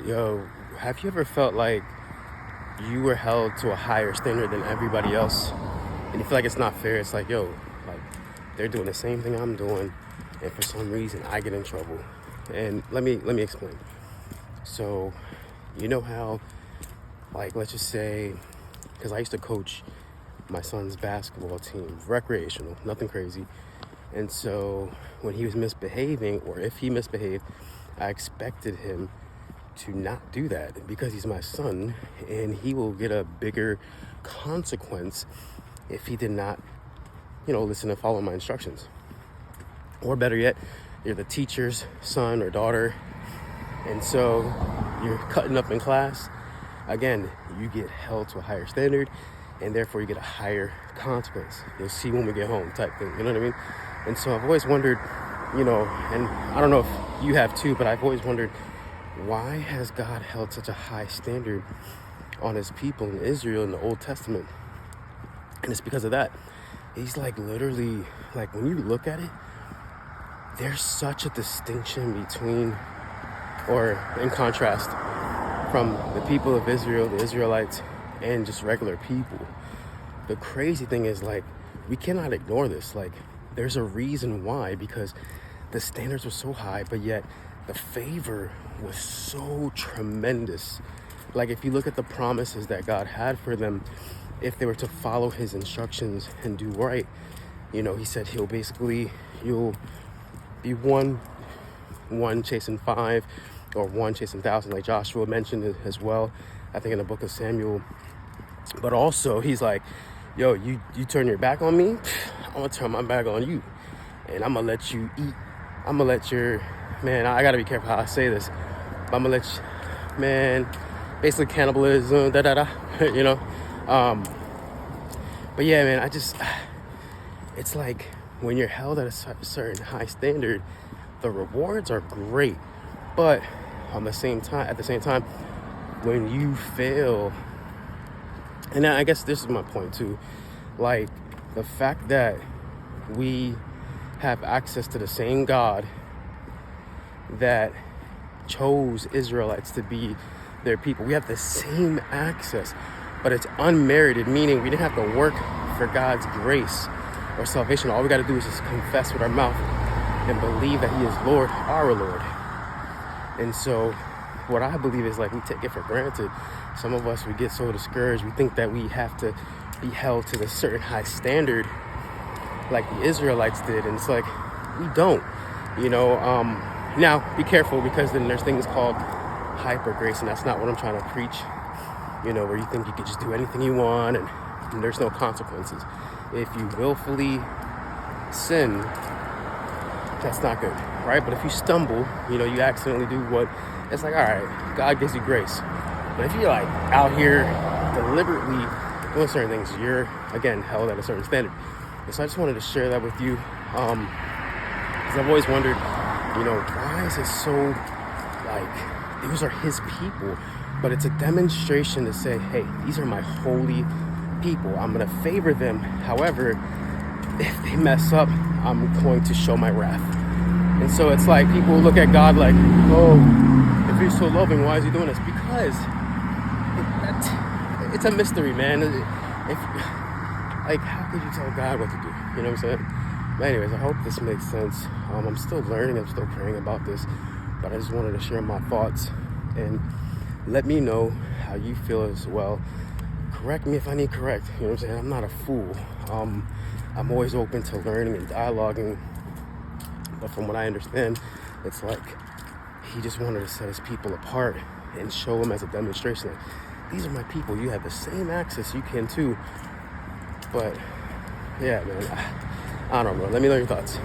Yo, have you ever felt like you were held to a higher standard than everybody else? And you feel like it's not fair? It's like, yo, like they're doing the same thing I'm doing, and for some reason I get in trouble. And let me explain. So, you know how, like, let's just say, because I used to coach my son's basketball team, recreational, nothing crazy. And so when he was misbehaving, or if he misbehaved, I expected him to not do that because he's my son, and he will get a bigger consequence if he did not, listen and follow my instructions. Or better yet, you're the teacher's son or daughter, and so you're cutting up in class. Again, you get held to a higher standard, and therefore you get a higher consequence. You'll see when we get home, type thing. You know what I mean? And so I've always wondered, and I don't know if you have too, but I've always wondered, why has God held such a high standard on his people in Israel in the Old Testament? And it's because of that. He's like literally, like when you look at it, there's such a distinction between, or in contrast, from the people of Israel, the Israelites, and just regular people. The crazy thing is, like, we cannot ignore this. Like, there's a reason why, because the standards were so high, but yet the favor was so tremendous. Like, if you look at the promises that God had for them, if they were to follow his instructions and do right, he said you'll be one chasing five, or one chasing 1,000, like Joshua mentioned it as well, I think in the book of Samuel. But also, he's like, yo, you turn your back on me, I'm gonna turn my back on you, and I'm gonna let you eat. I'm gonna let man, I gotta be careful how I say this, but I'm gonna let man, basically cannibalism, but yeah, man, it's like when you're held at a certain high standard, the rewards are great, but at the same time, when you fail, and I guess this is my point too, like the fact that we have access to the same God that chose Israelites to be their people. We have the same access, but it's unmerited, meaning we didn't have to work for God's grace or salvation. All we got to do is just confess with our mouth and believe that he is Lord, our Lord. And so what I believe is, like, we take it for granted. Some of us, we get so discouraged. We think that we have to be held to the certain high standard like the Israelites did. And it's like, we don't, now be careful, because then there's things called hyper grace. And that's not what I'm trying to preach, where you think you can just do anything you want and there's no consequences. If you willfully sin, that's not good, right? But if you stumble, you accidentally do what, it's like, all right, God gives you grace. But if you're like out here deliberately doing certain things, you're, again, held at a certain standard. And so I just wanted to share that with you, because I've always wondered, why is it so, like, those are his people, but it's a demonstration to say, hey, these are my holy people. I'm going to favor them. However, if they mess up, I'm going to show my wrath. And so it's like people look at God like, oh, if he's so loving, why is he doing this? Because it's a mystery, man. How could you tell God what to do? You know what I'm saying? But anyways, I hope this makes sense. I'm still learning. I'm still praying about this. But I just wanted to share my thoughts and let me know how you feel as well. Correct me if I need correct. You know what I'm saying? I'm not a fool. I'm always open to learning and dialoguing. But from what I understand, it's like he just wanted to set his people apart and show them as a demonstration. Like, these are my people. You have the same access. You can too. But yeah, man, I don't know. Let me know your thoughts.